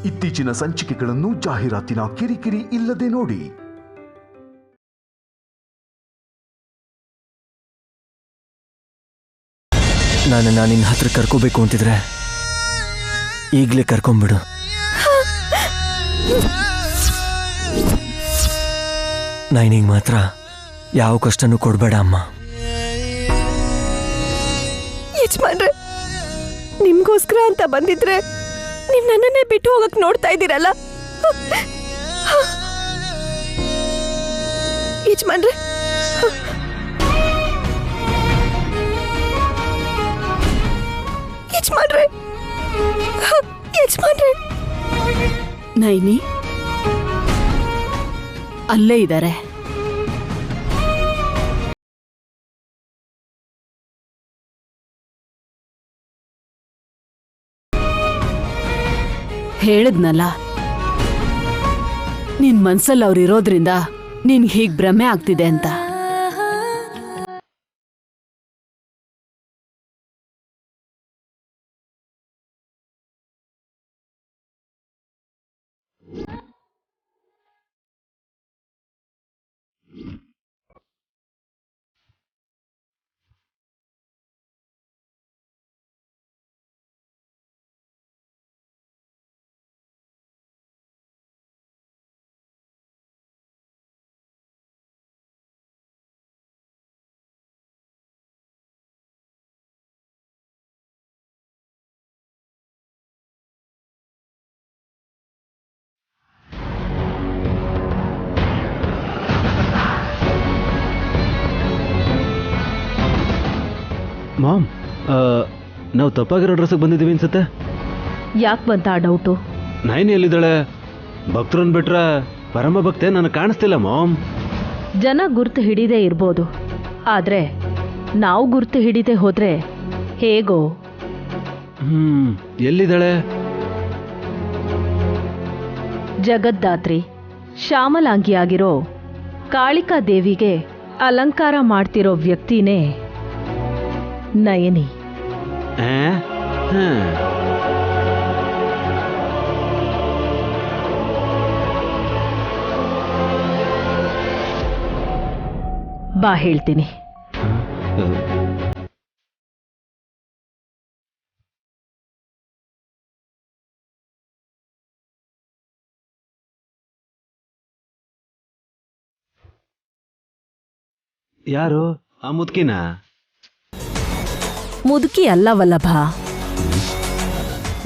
ಇತ್ತೀಚಿನ ಸಂಚಿಕೆಗಳನ್ನು ಜಾಹೀರಾತಿನ ಕಿರಿಕಿರಿ ಇಲ್ಲದೆ ನೋಡಿ. ನಾನು ನಿನ್ನ ಹತ್ರ ಕರ್ಕೋಬೇಕು ಅಂತಿದ್ರೆ ಈಗಲೇ ಕರ್ಕೊಂಬಿಡು. ನೈನಿಗೆ ಮಾತ್ರ ಯಾವ ಕಷ್ಟನೂ ಕೊಡಬೇಡ ಅಮ್ಮ. ಯಜಮಾನ್ರೆ, ನಿಮ್ಗೋಸ್ಕರ ಅಂತ ಬಂದಿದ್ರೆ ನೀವ್ ನನ್ನನ್ನೇ ಬಿಟ್ಟು ಹೋಗಕ್ ನೋಡ್ತಾ ಇದ್ದೀರಲ್ಲ. ಯಜಮಾನ್ರೆ, ಯಜಮಾನ್ರೆ, ಯಜಮಾನ್ರೆ. ನೈನಿ ಅಲ್ಲೇ ಇದ್ದಾರೆ. ಹೇಳಿದ್ನಲ್ಲ, ನಿನ್ ಮನ್ಸಲ್ಲಿ ಅವ್ರಿರೋದ್ರಿಂದ ನಿನ್ಗೆ ಹೀಗ್ ಭ್ರಮೆ ಆಗ್ತಿದೆ ಅಂತ. ಮಾಮ್, ನಾವು ತಪ್ಪಾಗಿರೋ ಅಡ್ರೆಸ್ಗೆ ಬಂದಿದ್ದೀವಿ ಅನ್ಸುತ್ತೆ. ಯಾಕೆ ಬಂತ ಆ ಡೌಟು? ನೈನಿ ಎಲ್ಲಿದ್ದಾಳೆ? ಭಕ್ತರನ್ ಬಿಟ್ರೆ ಪರಮ ಭಕ್ತೆ ನನಗೆ ಕಾಣಿಸ್ತಿಲ್ಲ ಮಾಮ್. ಜನ ಗುರ್ತು ಹಿಡಿದೇ ಇರ್ಬೋದು, ಆದ್ರೆ ನಾವು ಗುರ್ತು ಹಿಡಿದೇ ಹೋದ್ರೆ ಹೇಗೋ. ಎಲ್ಲಿದ್ದಾಳೆ? ಜಗದ್ದಾತ್ರಿ ಶ್ಯಾಮಲಾಂಗಿಯಾಗಿರೋ ಕಾಳಿಕಾ ದೇವಿಗೆ ಅಲಂಕಾರ ಮಾಡ್ತಿರೋ ವ್ಯಕ್ತಿನೇ ನಯನಿ. ಬಾ ಹೇಳ್ತೀನಿ. ಯಾರು ಆ ಮುದ್ಕಿನ? ಮುದುಕಿ ಅಲ್ಲ ವಲ್ಲಭ,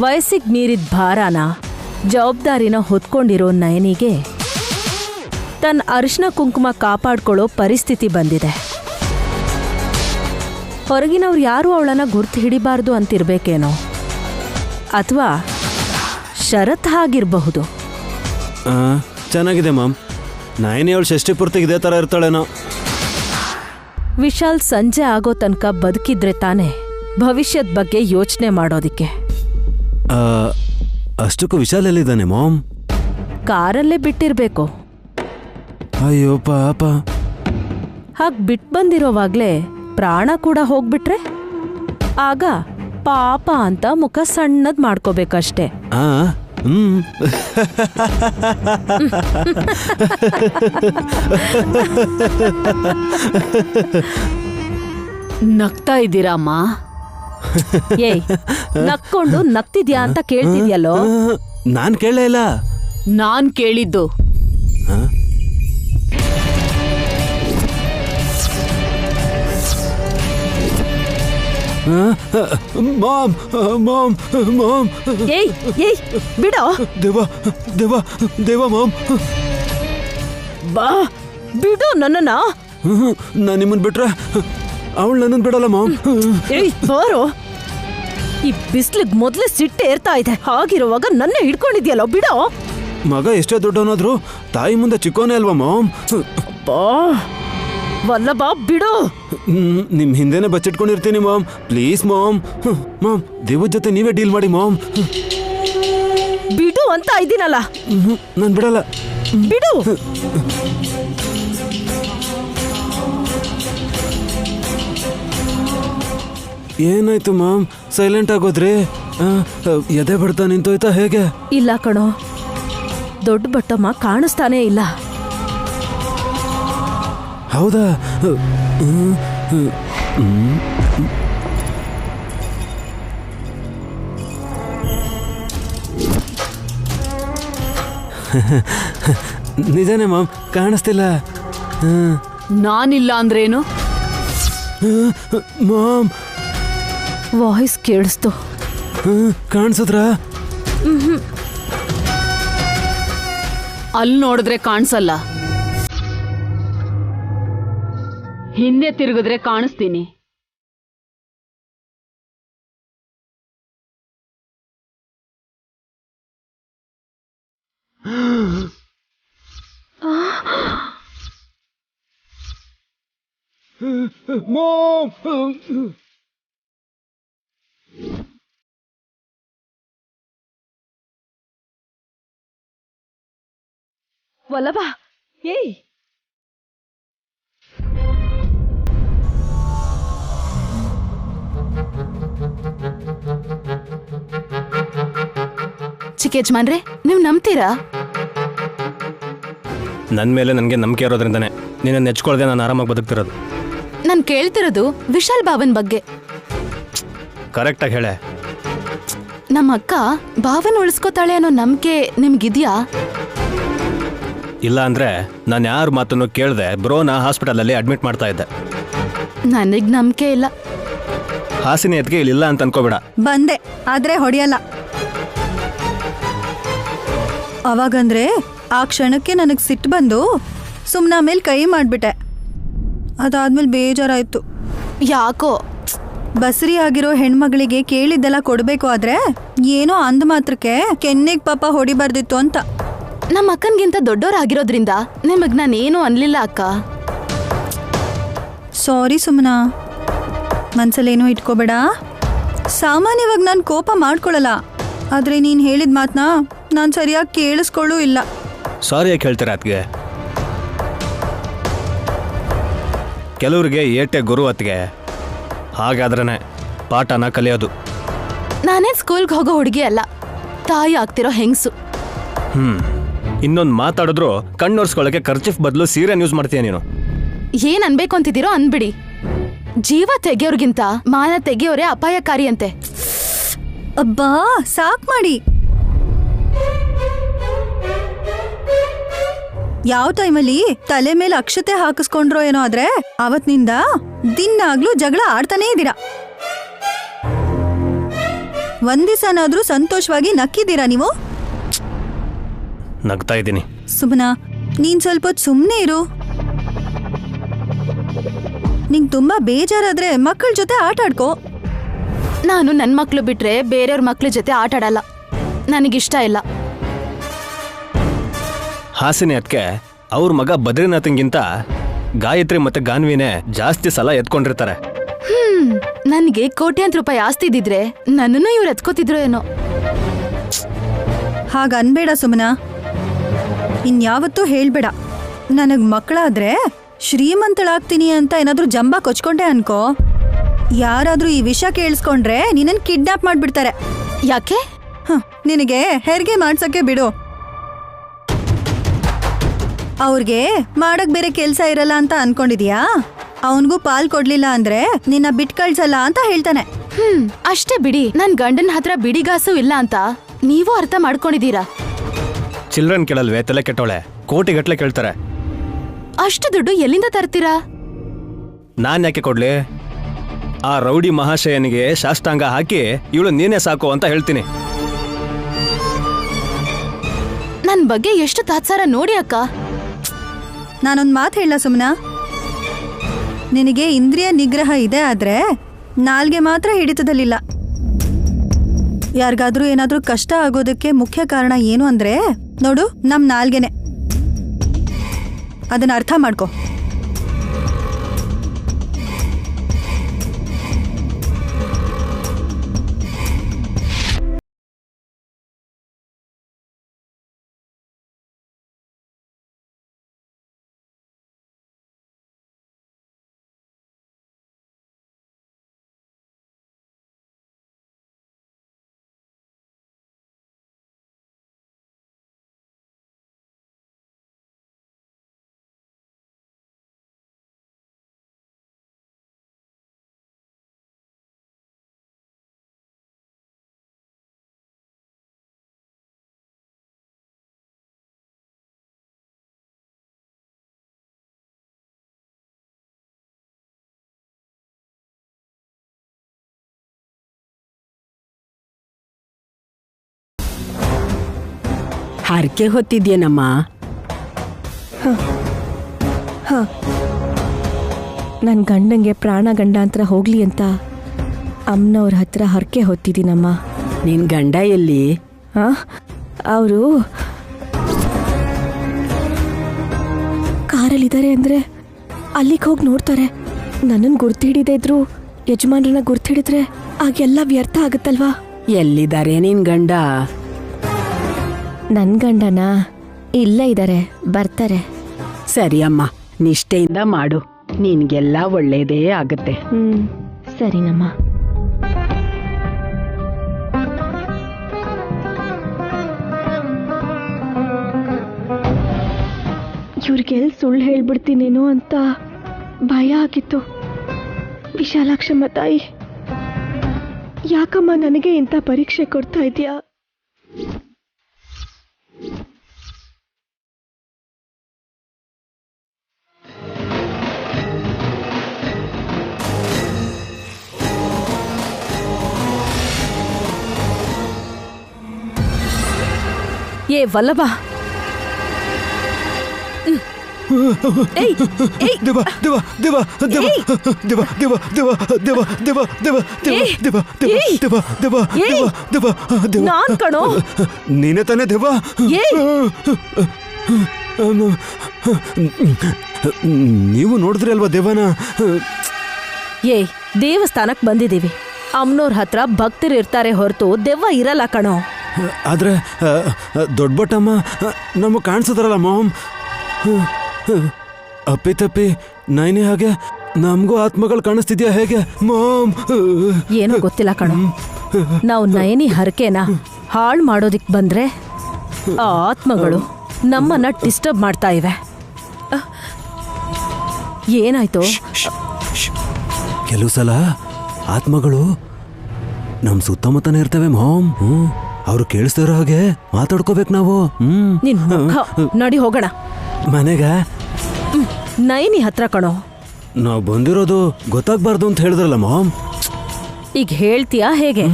ವಯಸ್ಸಿಗೆ ಮೀರಿದ ಭಾರನ ಜವಾಬ್ದಾರಿನ ಹೊತ್ಕೊಂಡಿರೋ ನಯನಿಗೆ ತನ್ನ ಅರಿಶಿನ ಕುಂಕುಮ ಕಾಪಾಡ್ಕೊಳ್ಳೋ ಪರಿಸ್ಥಿತಿ ಬಂದಿದೆ. ಹೊರಗಿನವ್ರು ಯಾರೂ ಅವಳನ್ನ ಗುರ್ತು ಹಿಡಿಬಾರ್ದು ಅಂತಿರ್ಬೇಕೇನೋ, ಅಥವಾ ಷರತ್ ಆಗಿರಬಹುದು. ಚೆನ್ನಾಗಿದೆ ಮಾಮ್. ನಯನಿ ಅವಳು ಷಷ್ಠಿ ಪೂರ್ತಿಗೆ ಇದೇ ಥರ ಇರ್ತಾಳೇನೋ. ವಿಶಾಲ್ ಸಂಜೆ ಆಗೋ ತನಕ ಬದುಕಿದ್ರೆ ತಾನೇ ಭವಿಷ್ಯದ ಬಗ್ಗೆ ಯೋಚನೆ ಮಾಡೋದಿಕ್ಕೆ. ಅಷ್ಟಕ್ಕೂ ವಿಶಾಲ್ ಎಲ್ಲಿದ್ದಾನೆ ಮಾಮ್? ಕಾರಲ್ಲೇ ಬಿಟ್ಟಿರ್ಬೇಕು. ಅಯ್ಯೋ ಪಾಪ. ಹಾಗೆ ಬಿಟ್ಟು ಬಂದಿರೋವಾಗ್ಲೇ ಪ್ರಾಣ ಕೂಡ ಹೋಗ್ಬಿಟ್ರೆ ಆಗ ಪಾಪ ಅಂತ ಮುಖ ಸಣ್ಣದ್ ಮಾಡ್ಕೋಬೇಕಷ್ಟೆ. ನಗ್ತಾ ಇದ್ದೀರಮ್ಮ? ಏಯ್, ನಕ್ಕೊಂಡು ನಗ್ತಿದ್ಯಾ ಅಂತ ಕೇಳ್ತಿದ್ಯಲ್ಲೋ? ನಾನ್ ಕೇಳಲೇ ಇಲ್ಲ. ನಾನ್ ಕೇಳಿದ್ದು ಮಾಮ್ ಮಾಮ್ ಮಾಮ್. ಏಯ್ ಏಯ್ ಬಿಡೋ. ದೇವ ದೇವ ದೇವ ಮಾಮ್. ಬಾ ಬಿಡು ನನ್ನನ್ನ. ನಾನು ನಿಮ್ಮನ್ ಬಿಟ್ರೆ ಅವಳು ನನ್ನನ್ನು ಬಿಡಲ್ಲ ಮಾಮ್. ಏಯ್ ಬಾರೋ. ಈ ಬಿಸ್ಲಿಗ್ ಮೊದ್ಲೇ ಸಿಟ್ಟೆ ಏರ್ತಾ ಇದೆ, ಹಾಗಿರುವಾಗ ನನ್ನ ಹಿಡ್ಕೊಂಡಿದ್ಯಲ್ಲ, ಬಿಡೋ. ಮಗ ಎಷ್ಟೇ ದೊಡ್ಡವನಾದ್ರು ತಾಯಿ ಮುಂದೆ ಚಿಕ್ಕೋನೇ ಅಲ್ವಾ ಮಾಮ್? ಬಾ ವಲ್ಲಭ, ಬಿಡು. ನಿಮ್ ಹಿಂದೆನೆ ಬಚ್ಚಿಟ್ಕೊಂಡಿರ್ತೀನಿ ಮಾಮ್. Please ma'am. ಮಾಮ್, ದೇವದ ಜೊತೆ ನೀವೇ ಡೀಲ್ ಮಾಡಿ ಮಾಮ್. ಬಿಡು ಅಂತ ಇದ್ದೀನಲ್ಲ. ನಾನು ಬಿಡಲ್ಲ. ಬಿಡು. ಏನಾಯ್ತು ಮಾಮ್, ಸೈಲೆಂಟ್ ಆಗೋದ್ರಿ? ಎದೆ ಬಡ್ತಾ ನಿಂತೋಯ್ತಾ ಹೇಗೆ? ಇಲ್ಲ ಕಣೋ, ದೊಡ್ಡ ಬಟ್ಟಮ್ಮ ಕಾಣಿಸ್ತಾನೇ ಇಲ್ಲ. ಹೌದಾ? ನಿಜಾನೇ ಮಾಮ್, ಕಾಣಿಸ್ತಿಲ್ಲ. ನಾನಿಲ್ಲ ಅಂದ್ರೇನು? ಮಾಮ್, ವಾಯ್ಸ್ ಕೇಳಿಸ್ತು. ಕಾಣಿಸಿದ್ರಾ? ಅಲ್ಲಿ ನೋಡಿದ್ರೆ ಕಾಣಿಸಲ್ಲ, ಹಿಂದೆ ತಿರುಗಿದ್ರೆ ಕಾಣಿಸ್ತೀನಿ. ವಲ್ಲಭ, ಏಯ್ ಚಿಕ್ಕ ಯಜಮಾನ್ರೆ, ನೀವ್ ನಂಬ್ತೀರಾ? ನನ್ನ ಮೇಲೆ ನನಗೆ ನಂಬಿಕೆ ಇರೋದ್ರಿಂದನೇ ನಿನ್ನ ನೆಚ್ಕೊಳ್ದೆ ನಾನು ಆರಾಮಾಗಿ ಬದುಕ್ತಿರೋದು. ನಾನ್ ಕೇಳ್ತಿರೋದು ವಿಶಾಲ್ ಭಾವನ್ ಬಗ್ಗೆ. ಕರೆಕ್ಟಾಗಿ ಹೇಳೆ. ನಮ್ಮ ಅಕ್ಕ ಭಾವನ್ ಉಳಿಸ್ಕೋತಾಳೆ ಅನ್ನೋ ನಂಬಿಕೆ ನಿಮ್ಗಿದ್ಯಾ? ಇಲ್ಲ ಅಂದ್ರೆ ನಾನು ಯಾರ ಮಾತನ್ನು ಕೇಳದೆ ಬ್ರೋನ ಹಾಸ್ಪಿಟಲಲ್ಲಿ ಅಡ್ಮಿಟ್ ಮಾಡ್ತಾ ಇದ್ದೆ. ನನಗ್ ನಂಬಿಕೆ ಇಲ್ಲ. ಹಾಸಿನ ಎತ್ಗೆ ಇಲ್ಲಿಲ್ಲ ಅಂತ ಅನ್ಕೋಬೇಡ. ಬಂದೆ, ಆದ್ರೆ ಹೊಡೆಯಲ್ಲ. ಅವಾಗಂದ್ರೆ ಆ ಕ್ಷಣಕ್ಕೆ ನನಗೆ ಸಿಟ್ಟು ಬಂದು ಸುಮ್ಮನೆ ಮೇಲೆ ಕೈ ಮಾಡಿಬಿಟ್ಟೆ. ಅದಾದ್ಮೇಲೆ ಬೇಜಾರಾಯ್ತು. ಯಾಕೋ? ಬಸರಿ ಆಗಿರೋ ಹೆಣ್ಮಗಳಿಗೆ ಕೇಳಿದ್ದೆಲ್ಲ ಕೊಡಬೇಕು, ಆದ್ರೆ ಏನೋ ಅಂದ ಮಾತ್ರಕ್ಕೆ ಕೆನ್ನೆಗೆ ಪಾಪ ಹೊಡಿಬಾರ್ದಿತ್ತು ಅಂತ. ನಮ್ಮ ಅಕ್ಕನ್ಗಿಂತ ದೊಡ್ಡೋರಾಗಿರೋದ್ರಿಂದ ನಿಮಗ್ ನಾನೇನು ಅನ್ಲಿಲ್ಲ ಅಕ್ಕ. ಸಾರಿ ಸುಮ್ನಾ, ಮನ್ಸಲ್ಲೇನೋ ಇಟ್ಕೋಬೇಡ. ಸಾಮಾನ್ಯವಾಗಿ ನಾನು ಕೋಪ ಮಾಡ್ಕೊಳ್ಳಲ್ಲ, ಆದ್ರೆ ನೀನು ಹೇಳಿದ ಮಾತನ್ನ ನಾನು ಸರಿಯಾಗಿ ಕೇಳಿಸ್ಕೊಳ್ಳೂ ಇಲ್ಲ. ಸಾರಿ ಯಾಕೆ ಹೇಳ್ತೀರಾ ಅತ್ಗೆ? ಕೆಲವ್ರಿಗೆ ಏಟೆ ಗುರು ಅತ್ಗೆ. ಹಾಗಾದ್ರೇ ಪಾಠನ ಕಲಿಯೋದು. ನಾನೇನ್ ಸ್ಕೂಲ್ಗೆ ಹೋಗೋ ಹುಡುಗಿ ಅಲ್ಲ, ತಾಯಿ ಆಗ್ತಿರೋ ಹೆಂಗ್ಸು. ಇನ್ನೊಂದು ಮಾತಾಡಿದ್ರು ಕಣ್ಣೊರ್ಸ್ಕೊಳ್ಳೋಕೆ ಕರ್ಚಿಫ್ ಬದಲು ಸೀರೆನ್ ಯೂಸ್ ಮಾಡ್ತೀಯ ನೀನು. ಏನ್ ಅನ್ಬೇಕು ಅಂತಿದ್ದೀರೋ ಅನ್ಬಿಡಿ. ಜೀವ ತೆಗೆಯೋರ್ಗಿಂತ ಮಾನ ತೆಗೆಯೋರೇ ಅಪಾಯಕಾರಿ ಅಂತೆ. ಅಬ್ಬಾ ಸಾಕ್ ಮಾಡಿ. ಯಾವ ಟೈಮಲ್ಲಿ ತಲೆ ಮೇಲೆ ಅಕ್ಷತೆ ಹಾಕಿಸ್ಕೊಂಡ್ರೋ ಏನೋ, ಆದ್ರೆ ಅವತ್ತಿನಿಂದ ದಿನಾಗ್ಲೂ ಜಗಳ ಆಡ್ತಾನೇ ಇದ್ದೀರಾ. ಒಂದ್ ದಿವಸನಾದ್ರೂ ಸಂತೋಷವಾಗಿ ನಕ್ಕಿದ್ದೀರಾ ನೀವು? ನಗ್ತಾ ಇದ್ದೀನಿ. ಸುಮ್ನಾ, ನೀನ್ ಸ್ವಲ್ಪ ಹೊತ್ತು ಸುಮ್ಮನೆ ಇರು. ನಿಂಗೆ ತುಂಬಾ ಬೇಜಾರಾದ್ರೆ ಮಕ್ಕಳ ಜೊತೆ ಆಟ ಆಡ್ಕೋ. ನಾನು ನನ್ನ ಮಕ್ಳು ಬಿಟ್ರೆ ಬೇರೆಯವ್ರ ಮಕ್ಳ ಜೊತೆ ಆಟ ಆಡಲ್ಲ, ನನಗಿಷ್ಟ ಇಲ್ಲ. ಹಾಸಿನಿ ಅದಕ್ಕೆ ಅವ್ರ ಮಗ ಬದ್ರಿನಾಥನ್ಗಿಂತ ಗಾಯತ್ರಿ ಮತ್ತೆ ಗಾನ್ವಿನೇ ಜಾಸ್ತಿ ಸಲ ಎತ್ಕೊಂಡಿರ್ತಾರೆ. ನನ್ಗೆ ಕೋಟ್ಯಾಂತರ ರೂಪಾಯಿ ಆಸ್ತಿ ಇದ್ದಿದ್ರೆ ನನ್ನನ್ನು ಇವ್ರು ಎತ್ಕೋತಿದ್ರು ಏನೋ. ಹಾಗ ಅನ್ಬೇಡ ಸುಮನಾ, ಇನ್ಯಾವತ್ತೂ ಹೇಳ್ಬೇಡ. ನನಗ್ ಮಕ್ಕಳಾದ್ರೆ ಶ್ರೀಮಂತಳಾಗ್ತೀನಿ ಅಂತ ಏನಾದ್ರೂ ಜಂಬ ಕೊಚ್ಕೊಂಡೆ ಅನ್ಕೋ, ಯಾರಾದ್ರೂ ಈ ವಿಷಯ ಕೇಳಿಸ್ಕೊಂಡ್ರೆ ನಿನ್ನನ್ ಕಿಡ್ನಾಪ್ ಮಾಡ್ಬಿಡ್ತಾರೆ. ಯಾಕೆ? ನಿನಗೆ ಹೆರಿಗೆ ಮಾಡ್ಸಕ್ಕೆ ಬಿಡು. ಅವ್ರಿಗೆ ಮಾಡಕ್ ಬೇರೆ ಕೆಲ್ಸ ಇರಲ್ಲ ಅಂತ ಅನ್ಕೊಂಡಿದ್ಯಾ? ಅವನ್ಗೂ ಪಾಲ್ ಕೊಡ್ಲಿಲ್ಲ ಅಂದ್ರೆ ನಿನ್ನ ಬಿಟ್ ಕಳ್ಸಲ್ಲ ಅಂತ ಹೇಳ್ತಾನೆ. ಅಷ್ಟೇ ಬಿಡಿ. ನನ್ ಗಂಡನ ಹತ್ರ ಬಿಡಿಗಾಸು ಇಲ್ಲ ಅಂತ ನೀವು ಅರ್ಥ ಮಾಡ್ಕೊಂಡಿದೀರಾ. ಚಿಲ್ಡ್ರನ್ ಕೇಳಲ್ವೇ ತಲೆ ಕೆಟ್ಟೋಳೆ? ಕೋಟಿಗಟ್ಲೆ ಕೇಳ್ತಾರೆ. ಅಷ್ಟು ದುಡ್ಡು ಎಲ್ಲಿಂದ ತರ್ತೀರಾ? ನಾನ್ ಯಾಕೆ ಕೊಡ್ಲಿ? ಆ ರೌಡಿ ಮಹಾಶಯನಿಗೆ ಶಾಷ್ಟಾಂಗ ಹಾಕಿ ಇವಳು ನೀನೇ ಸಾಕು ಅಂತ ಹೇಳ್ತೀನಿ. ನನ್ ಬಗ್ಗೆ ಎಷ್ಟು ತಾತ್ಸಾರ ನೋಡಿ ಅಕ್ಕ. ನಾನೊಂದ್ ಮಾತು ಹೇಳ ಸುಮ್ನಾ, ನಿನಗೆ ಇಂದ್ರಿಯ ನಿಗ್ರಹ ಇದೆ, ಆದ್ರೆ ನಾಲ್ಗೆ ಮಾತ್ರ ಹಿಡಿತದಲ್ಲಿಲ್ಲ. ಯಾರಿಗಾದ್ರೂ ಏನಾದ್ರೂ ಕಷ್ಟ ಆಗೋದಕ್ಕೆ ಮುಖ್ಯ ಕಾರಣ ಏನು ಅಂದ್ರೆ ನೋಡು, ನಮ್ ನಾಲ್ಗೆನೆ. ಅದನ್ನ ಅರ್ಥ ಮಾಡ್ಕೊ. ಹರಕೆ ಹೊತ್ತಿದ್ಯೇನಮ್ಮ? ನನ್ನ ಗಂಡಂಗೆ ಪ್ರಾಣ ಗಂಡಾಂತರ ಹೋಗ್ಲಿ ಅಂತ ಅಮ್ಮನವ್ರ ಹತ್ರ ಹರಕೆ ಹೊತ್ತಿದ್ದೀನಮ್ಮ. ನಿನ್ ಗಂಡ ಎಲ್ಲಿ? ಅವರು ಕಾರಲ್ಲಿದ್ದಾರೆ ಅಂದರೆ ಅಲ್ಲಿಗೆ ಹೋಗಿ ನೋಡ್ತಾರೆ. ನನ್ನನ್ನು ಗುರ್ತು ಹಿಡಿದೇ ಇದ್ರು ಯಜಮಾನ್ರನ್ನ ಗುರ್ತು ಹಿಡಿದ್ರೆ ಆಗೆಲ್ಲ ವ್ಯರ್ಥ ಆಗುತ್ತಲ್ವಾ? ಎಲ್ಲಿದ್ದಾರೆ ನಿನ್ ಗಂಡ? ನನ್ನ ಗಂಡನ ಇಲ್ಲೇ ಇದ್ದಾರೆ, ಬರ್ತಾರೆ. ಸರಿ ಅಮ್ಮ, ನಿಷ್ಠೆಯಿಂದ ಮಾಡು, ನಿನ್ಗೆಲ್ಲ ಒಳ್ಳೇದೇ ಆಗತ್ತೆ. ಸರಿನಮ್ಮ. ಇವ್ರಿಗೆಲ್ಲಿ ಸುಳ್ಳು ಹೇಳ್ಬಿಡ್ತೀನೇನೋ ಅಂತ ಭಯ ಆಗಿತ್ತು. ವಿಶಾಲಾಕ್ಷಮ್ಮ ತಾಯಿ, ಯಾಕಮ್ಮ ನನಗೆ ಇಂಥ ಪರೀಕ್ಷೆ ಕೊಡ್ತಾ ಇದೆಯಾ? ಏ ವಲ್ಲಭ, ದೇವ ದೇವ ದೇವ ದೇವ ದೇವ ದೇವ ದೇವ ದೇವ ದೇವ ದೇವ ದೇವ ದೇವ ದೇವ ದೇವ ದೇವ ದೇವ ನಾನ್ ಕಣೋ. ನೀನೇ ತಾನೇ ದೇವ? ನೀವು ನೋಡಿದ್ರಿ ಅಲ್ವಾ ದೇವನ? ದೇವಸ್ಥಾನಕ್ ಬಂದಿದೀವಿ. ಅಮ್ಮನವ್ರ ಹತ್ರ ಭಕ್ತರು ಇರ್ತಾರೆ ಹೊರತು ದೆವ್ವ ಇರಲ್ಲ ಕಣೋ. ಆದ್ರೆ ದೊಡ್ಡ ಬಟ್ಟಮ್ಮ ನಮಗೆ ಕಾಣಿಸಿದ್ರಲ್ಲ ಮಾಮ್, ಅಪ್ಪಿ ತಪ್ಪಿ ನೈನೇ ಹಾಗೆ ನಮಗೂ ಆತ್ಮಗಳು ಕಾಣಿಸ್ತಿದ್ಯಾ ಹೇಗೆ ಮಾಮ್? ಏನೋ ಗೊತ್ತಿಲ್ಲ ಕಣೋ. ನಾವು ನಯನಿ ಹರಕೆನ ಹಾಳು ಮಾಡೋದಿಕ್ ಬಂದ್ರೆ ಆ ಆತ್ಮಗಳು ನಮ್ಮನ್ನ ಡಿಸ್ಟರ್ಬ್ ಮಾಡ್ತಾ ಇವೆ. ಏನಾಯ್ತು? ಕೆಲವು ಸಲ ಆತ್ಮಗಳು ನಮ್ ಸುತ್ತಮುತ್ತನೇ ಇರ್ತವೆ ಮಾಮ್. ಅವ್ರು ಕೇಳಿಸ್ತಾ ಇರೋ ಹಾಗೆ ಮಾತಾಡ್ಕೋಬೇಕು ನಾವು. ನಿನ್ ಮುಖ ನಡಿ ಹೋಗೋಣ ಮನೆಗ. ನಯನಿ ಹತ್ರ ಕಣೋ. ನಾವು ಬಂದಿರೋದು ಗೊತ್ತಾಗ್ಬಾರ್ದು ಅಂತ ಹೇಳಿದ್ರಲ್ಲ ಮಾಮ್. ಈಗ ಹೇಳ್ತೀಯಾ ಹೇಗೆ?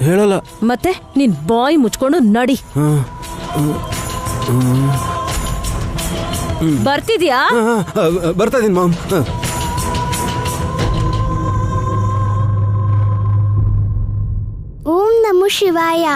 ಹೇಳಲ್ಲ. ಮತ್ತೆ ನಿನ್ ಬಾಯ್ ಮುಚ್ಕೊಂಡು ನಡಿ. ಬರ್ತಿದ್ಯಾ? ಬರ್ತಾ ಇದೀನಿ ಮಾಮ್. ಓಂ ನಮೋ ಶಿವಾಯ.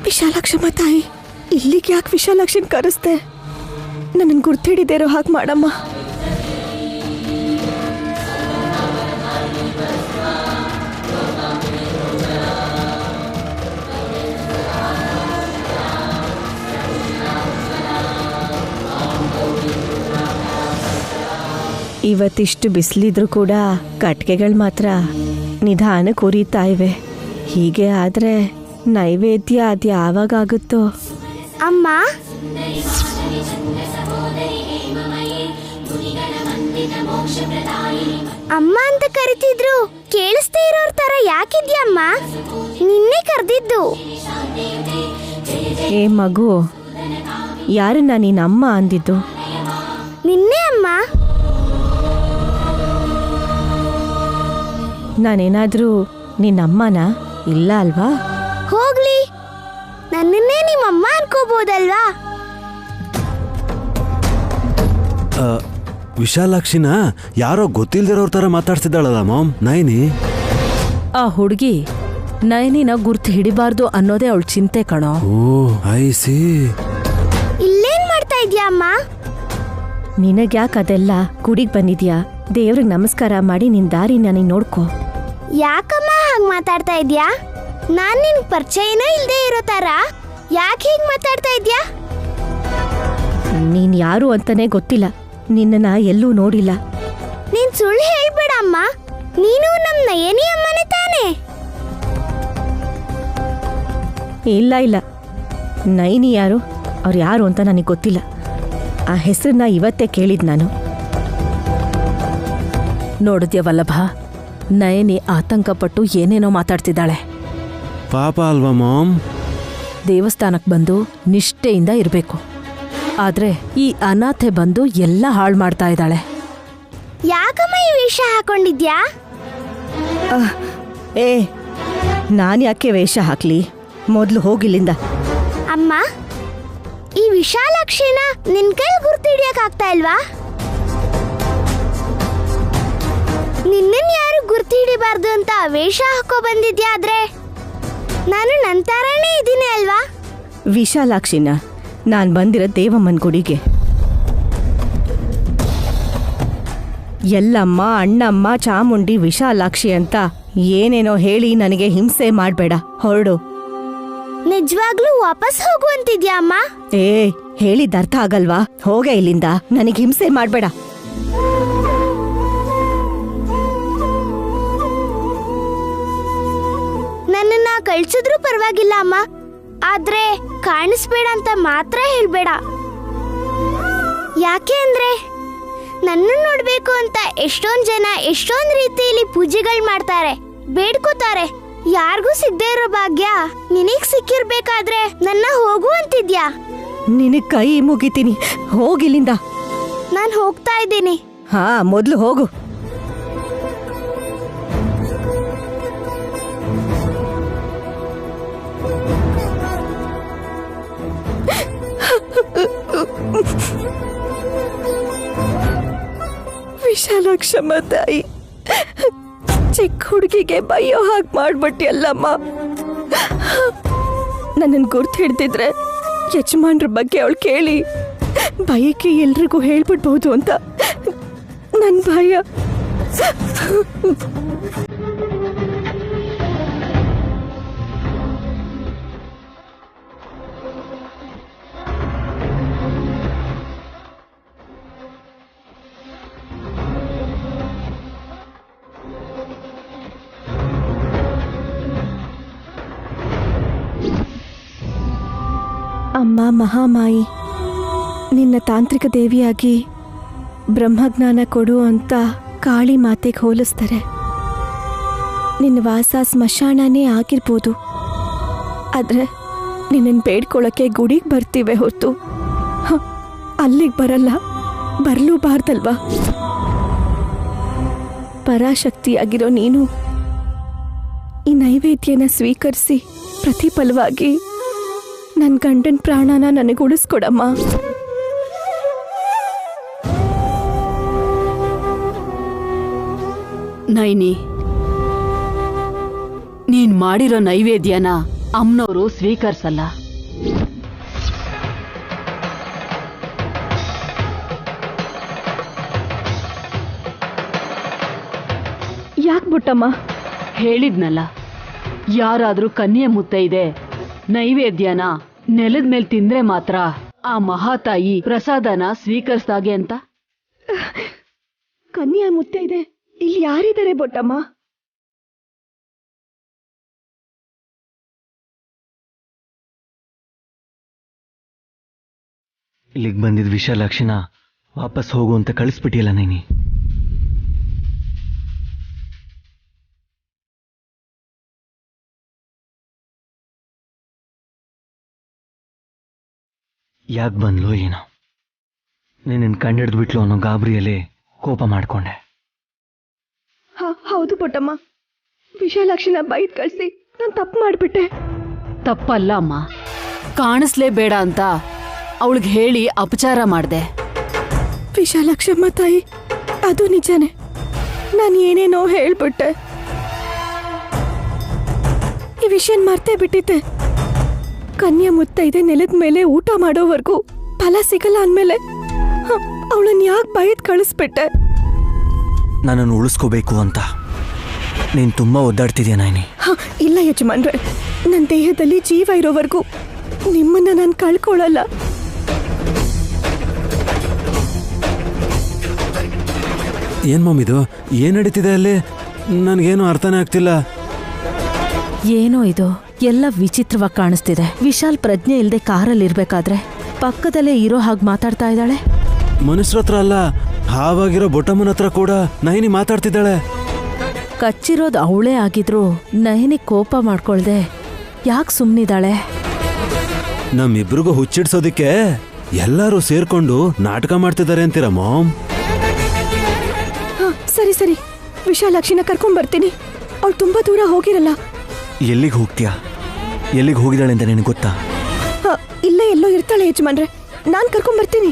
ವಿಶಾಲಾಕ್ಷಮ್ಮ ತಾಯಿ, ಇಲ್ಲಿಗೆ ಯಾಕೆ ವಿಶಾಲಾಕ್ಷನ್ ಕರೆಸ್ತೆ? ನನ್ನನ್ನು ಗುರ್ತು ಹಿಡಿದೇ ಇರೋ ಹಾಗೆ ಮಾಡಮ್ಮ. ಇವತ್ತಿಷ್ಟು ಬಿಸಿಲಿದ್ರು ಕೂಡ ಕಟ್ಗೆಗಳು ಮಾತ್ರ ನಿಧಾನಕ್ಕೆ ಉರಿತಾ ಇವೆ. ಹೀಗೆ ಆದರೆ ನೈವೇದ್ಯ ಅದು ಯಾವಾಗುತ್ತೋ? ಅಮ್ಮ, ಅಮ್ಮ ಅಂತ ಕರಿತಿದ್ರು. ಕೇಳಿಸ್ದೇ ಇರೋರ್ ತರ ಯಾಕಿದ್ಯಮ್ಮ? ನಿನ್ನೆ ಕರೆದಿದ್ದು. ಏ ಮಗು, ಯಾರನ್ನ ನೀನು ಅಮ್ಮ ಅಂದಿದ್ದು? ನಿನ್ನೆ ಅಮ್ಮ. ನಾನೇನಾದರೂ ನಿನ್ನಮ್ಮನ? ಇಲ್ಲ ಅಲ್ವಾ? ಹೋಗ್ಲಿ, ನನ್ನನ್ನೇ ನಿಮ್ಮಮ್ಮ ಅನ್ಕೋಬೋದಲ್ವಾ? ವಿಶಾಲಾಕ್ಷಿನ ಯಾರೋ ಗೊತ್ತಿಲ್ದಿರೋರ್ ತರ ಮಾತಾಡ್ತಿದ್ದಾಳಲ್ಲ ಮಾಮ್ ನೈನಿ. ಆ ಹುಡುಗಿ ನಯನಿನ ಗುರ್ತು ಹಿಡಿಬಾರ್ದು ಅನ್ನೋದೇ ಅವಳ ಚಿಂತೆ ಕಣೋ. ಓ ಐ ಸಿ. ಇಲ್ಲೇನ್ ಮಾಡ್ತಾ ಇದ್ಯಾ ಅಮ್ಮ? ನಿನಗ್ಯಾಕೆ ಅದೆಲ್ಲ? ಗುಡಿಗೆ ಬಂದಿದ್ಯಾ? ದೇವ್ರಿಗೆ ನಮಸ್ಕಾರ ಮಾಡಿ ನಿನ್ ದಾರಿ ನನಗೆ ನೋಡ್ಕೋ. ಯಾಕಮ್ಮ ಹಾಗೆ ಮಾತಾಡ್ತಾ ಇದ್ಯಾ? ನಾನ್ ನಿನ್ ಪರಿಚಯನ ಇಲ್ದೇ ಇರೋ ತರ ಯಾಕೆ ಹೀಗೆ ಮಾತಾಡ್ತಾ ಇದ್ಯಾ? ನೀನ್ ಯಾರು ಅಂತಾನೆ ಗೊತ್ತಿಲ್ಲ, ನಿನ್ನನ್ನ ಎಲ್ಲೂ ನೋಡಿಲ್ಲ. ನೀನ್ ಸುಳ್ಳು ಹೇಳ್ಬೇಡ ಅಮ್ಮ. ನೀನು ನಮ್ ನಯನಿ ಅಮ್ಮನೇ ತಾನೇ? ಇಲ್ಲ ಇಲ್ಲ, ನೈನಿ ಯಾರು, ಅವ್ರು ಯಾರು ಅಂತ ನನಗೆ ಗೊತ್ತಿಲ್ಲ. ಆ ಹೆಸರನ್ನ ಇವತ್ತೇ ಕೇಳಿದ್ ನಾನು. ನೋಡಿದ್ಯ ವಲ್ಲಭ, ನಯನಿ ಆತಂಕಪಟ್ಟು ಏನೇನೋ ಮಾತಾಡ್ತಿದ್ದಾಳೆ. ಪಾಪ ಅಲ್ವಾ ಮಾಮ್? ದೇವಸ್ಥಾನಕ್ಕೆ ಬಂದು ನಿಷ್ಠೆಯಿಂದ ಇರಬೇಕು. ಆದ್ರೆ ಈ ಅನಾಥೆ ಬಂದು ಎಲ್ಲ ಹಾಳು ಮಾಡ್ತಾ ಇದ್ದಾಳೆ. ಯಾಕಮ್ಮ ಈ ವೇಷ ಹಾಕೊಂಡಿದ್ಯಾ? ಏ ನಾನು ಯಾಕೆ ವೇಷ ಹಾಕ್ಲಿ? ಮೊದಲು ಹೋಗಿಲ್ಲಿಂದ. ಅಮ್ಮ, ಈ ವಿಶಾಲಾಕ್ಷಿನ ನಿನ್ ಕೈಲಿ ಗುರ್ತು ಹಿಡಿಯಕ್ಕಾಗ್ತಾ ಇಲ್ವಾ? ನಿನ್ನನ್ ಯಾರು ಗುರ್ತು ಹಿಡಿಬಾರ್ದು ಅಂತ ವೇಷ ಹಾಕೋ ಬಂದಿದ್ಯಾ? ಆದ್ರೆ ನಾನು ನಂತರನೇ ಇದ್ದೀನಿ ಅಲ್ವಾ? ವಿಶಾಲಾಕ್ಷಿನ ನಾನು ಬಂದಿರೋ ದೇವಮ್ಮನ ಗುಡಿಗೆ. ಎಲ್ಲಮ್ಮ, ಅಣ್ಣಮ್ಮ, ಚಾಮುಂಡಿ, ವಿಶಾಲಾಕ್ಷಿ ಅಂತ ಏನೇನೋ ಹೇಳಿ ನನಗೆ ಹಿಂಸೆ ಮಾಡಬೇಡ. ಹೊರಡು. ನಿಜವಾಗ್ಲೂ ವಾಪಸ್ ಹೋಗುವಂತಿದ್ಯಾ ಅಮ್ಮ? ಏ ಹೇಳಿದ ಅರ್ಥ ಆಗಲ್ವಾ? ಹೋಗೆ ಇಲ್ಲಿಂದ. ನನಗೆ ಹಿಂಸೆ ಮಾಡಬೇಡ. ನನ್ನನ್ನ ಕಳ್ಸಿದ್ರು ಪರವಾಗಿಲ್ಲ ಅಮ್ಮ, ಆದ್ರೆ ಕಾಣಿಸ್ಬೇಡ ಅಂತ ಮಾತ್ರ ಹೇಳ್ಬೇಡ. ಯಾಕೆ ಅಂದ್ರೆ ನನ್ನ ನೋಡ್ಬೇಕು ಅಂತ ಎಷ್ಟೊಂದ್ ಜನ ಎಷ್ಟೊಂದ್ ರೀತಿಯಲ್ಲಿ ಪೂಜೆಗಳು ಮಾಡ್ತಾರೆ, ಬೇಡ್ಕೋತಾರೆ. ಯಾರಿಗೂ ಸಿಗದೆ ಇರೋ ಭಾಗ್ಯ ನಿನಗ್ ಸಿಕ್ಕಿರ್ಬೇಕಾದ್ರೆ ನನ್ನ ಹೋಗು ಅಂತಿದ್ಯಾ? ನಿನಗ್ ಕೈ ಮುಗಿತೀನಿ. ಹೋಗಿಲ್ಲಿಂದ. ನಾನು ಹೋಗ್ತಾ ಇದ್ದೀನಿ. ಹಾ, ಮೊದ್ಲು ಹೋಗು. ವಿಶಾಲಾಕ್ಷಮ್ಮ ತಾಯಿ, ಚಿಕ್ಕ ಹುಡುಗಿಗೆ ಬೈಯೋ ಹಾಗೆ ಮಾಡ್ಬಿಟ್ಟಿಯಲ್ಲಮ್ಮ. ನನ್ನನ್ನು ಗುರ್ತು ಹಿಡ್ದಿದ್ರೆ ಯಜಮಾನ್ರ ಬಗ್ಗೆ ಅವಳು ಕೇಳಿ ಭಯಕ್ಕೆ ಎಲ್ರಿಗೂ ಹೇಳ್ಬಿಡ್ಬಹುದು ಅಂತ ನನ್ನ ಭಯ. ಅಮ್ಮ ಮಹಾಮಾಯಿ, ನಿನ್ನ ತಾಂತ್ರಿಕ ದೇವಿಯಾಗಿ ಬ್ರಹ್ಮಜ್ಞಾನ ಕೊಡು ಅಂತ ಕಾಳಿ ಮಾತೆಗೆ ಹೋಲಿಸ್ತಾರೆ. ನಿನ್ನ ವಾಸ ಸ್ಮಶಾನನೇ ಆಗಿರ್ಬೋದು, ಆದರೆ ನಿನ್ನನ್ನು ಬೇಡ್ಕೊಳ್ಳೋಕ್ಕೆ ಗುಡಿಗೆ ಬರ್ತೀವಿ ಹೊತ್ತು ಅಲ್ಲಿಗೆ ಬರಲ್ಲ. ಬರಲೂಬಾರ್ದಲ್ವಾ? ಪರಾಶಕ್ತಿಯಾಗಿರೋ ನೀನು ಈ ನೈವೇದ್ಯನ ಸ್ವೀಕರಿಸಿ ಪ್ರತಿಫಲವಾಗಿ ನನ್ನ ಗಂಡನ ಪ್ರಾಣನ ನನಗೆ ಉಳಿಸ್ಕೊಡಮ್ಮ. ನೈನಿ, ನೀನ್ ಮಾಡಿರೋ ನೈವೇದ್ಯನ ಅಮ್ಮನವರು ಸ್ವೀಕರಿಸಲ್ಲ. ಯಾಕೆ ಬಿಟ್ಟಮ್ಮ? ಹೇಳಿದ್ನಲ್ಲ, ಯಾರಾದ್ರೂ ಕನ್ಯೆ ಮುತ್ತೈದೆ ನೈವೇದ್ಯನ ನೆಲದ ಮೇಲೆ ತಿಂದ್ರೆ ಮಾತ್ರ ಆ ಮಹಾತಾಯಿ ಪ್ರಸಾದನ ಸ್ವೀಕರಿಸ್ದಾಗೆ ಅಂತ. ಕನ್ಯಾ ಮುತ್ತೈದೆ ಇಲ್ಲಿ ಯಾರಿದ್ದಾರೆ ಬೊಟ್ಟಮ್ಮ? ಇಲ್ಲಿಗೆ ಬಂದಿದ್ದ ವಿಶಾಲಾಕ್ಷಿನ ವಾಪಸ್ ಹೋಗು ಅಂತ ಕಳಿಸ್ಬಿಟ್ಟಿಯಲ್ಲ ನೈನಿ. ಯಾಕೆ ಬಂದ್ಲೋ ಏನೋ, ನೀನು ಕಂಡಿಡ್ದು ಬಿಟ್ಲು ಅನ್ನೋ ಗಾಬರಿಯಲ್ಲಿ ಕೋಪ ಮಾಡ್ಕೊಂಡೆ. ಹೌದು ಬೊಟ್ಟಮ್ಮ, ವಿಶಾಲಾಕ್ಷಿನ ಬೈದ್ ಕಳಿಸಿ ನಾನು ತಪ್ಪು ಮಾಡಿಬಿಟ್ಟೆ. ತಪ್ಪಲ್ಲ ಅಮ್ಮ, ಕಾಣಿಸ್ಲೇಬೇಡ ಅಂತ ಅವಳಿಗೆ ಹೇಳಿ ಅಪಚಾರ ಮಾಡಿದೆ. ವಿಶಾಲಾಕ್ಷಮ್ಮ ತಾಯಿ, ಅದು ನಿಜಾನೇ. ನಾನು ಏನೇನೋ ಹೇಳ್ಬಿಟ್ಟೆ. ಈ ವಿಷಯ ಮರ್ತೇ ಬಿಟ್ಟಿದ್ದೆ. ಕನ್ಯಾ ಮುತ್ತೈದೆ ನೆಲದ ಮೇಲೆ ಊಟ ಮಾಡೋವರೆಗೂ ಫಲ ಸಿಗಲ್ಲ ಅಂದಮೇಲೆ ಅವಳನ್ನ ಯಾಕೆ ಬೈದ್ ಕಳಿಸ್ಬಿಟ್ಟೆ? ನನ್ನನ್ನು ಉಳಿಸ್ಕೋಬೇಕು ಅಂತ ನೀನು ತುಂಬ ಒದ್ದಾಡ್ತಿದ್ಯಾ ನೈನಿ. ಇಲ್ಲ ಯಜಮಾನ್ರೆ, ನನ್ನ ದೇಹದಲ್ಲಿ ಜೀವ ಇರೋವರೆಗೂ ನಿಮ್ಮನ್ನ ನಾನು ಕಳ್ಕೊಳ್ಳಲ್ಲ. ಏನು ಮಮ್ಮಿದು? ಏನು ನಡೀತಿದೆ ಅಲ್ಲಿ? ನನಗೇನು ಅರ್ಥನೇ ಆಗ್ತಿಲ್ಲ. ಏನೋ ಇದು ಎಲ್ಲ ವಿಚಿತ್ರವಾಗಿ ಕಾಣಿಸ್ತಿದೆ. ವಿಶಾಲ್ ಪ್ರಜ್ಞೆ ಇಲ್ಲದೆ ಕಾರಲ್ಲಿ ಇರ್ಬೇಕಾದ್ರೆ ಪಕ್ಕದಲ್ಲೇ ಇರೋ ಹಾಗೆ ಮಾತಾಡ್ತಾ ಇದ್ದಾಳೆ. ಮನುಷ್ಯರ ಹತ್ರ ಅಲ್ಲ, ಹಾವಾಗಿರೋ ಬೊಟ್ಟಮ್ಮನ ಹತ್ರ ಕೂಡ ನೈನಿ ಮಾತಾಡ್ತಿದ್ದಾಳೆ. ಕಚ್ಚಿರೋದು ಅವಳೇ ಆಗಿದ್ರು ನಯನಿ ಕೋಪ ಮಾಡ್ಕೊಳ್ದೆ ಯಾಕೆ ಸುಮ್ಮನಿದ್ದಾಳೆ? ನಮ್ಮಿಬ್ರಿಗೂ ಹುಚ್ಚಿಡ್ಸೋದಿಕ್ಕೆ ಎಲ್ಲರೂ ಸೇರ್ಕೊಂಡು ನಾಟಕ ಮಾಡ್ತಿದ್ದಾರೆ ಅಂತೀರ ಮಾಮ್? ಹಾ ಸರಿ ಸರಿ, ವಿಶಾಲಾಕ್ಷಿನ ಕರ್ಕೊಂಡ್ ಬರ್ತೀನಿ. ಅವಳು ತುಂಬಾ ದೂರ ಹೋಗಿರಲ್ಲ. ಎಲ್ಲಿಗೆ ಹೋಗ್ತೀಯಾ? ಎಲ್ಲಿಗೆ ಹೋಗಿದ್ದಾಳೆ ಅಂತ ನಿನಗೆ ಗೊತ್ತಾ? ಇಲ್ಲೇ ಎಲ್ಲೋ ಇರ್ತಾಳೆ ಯಜಮಾನ್ರೆ, ನಾನ್ ಕರ್ಕೊಂಡ್ ಬರ್ತೀನಿ.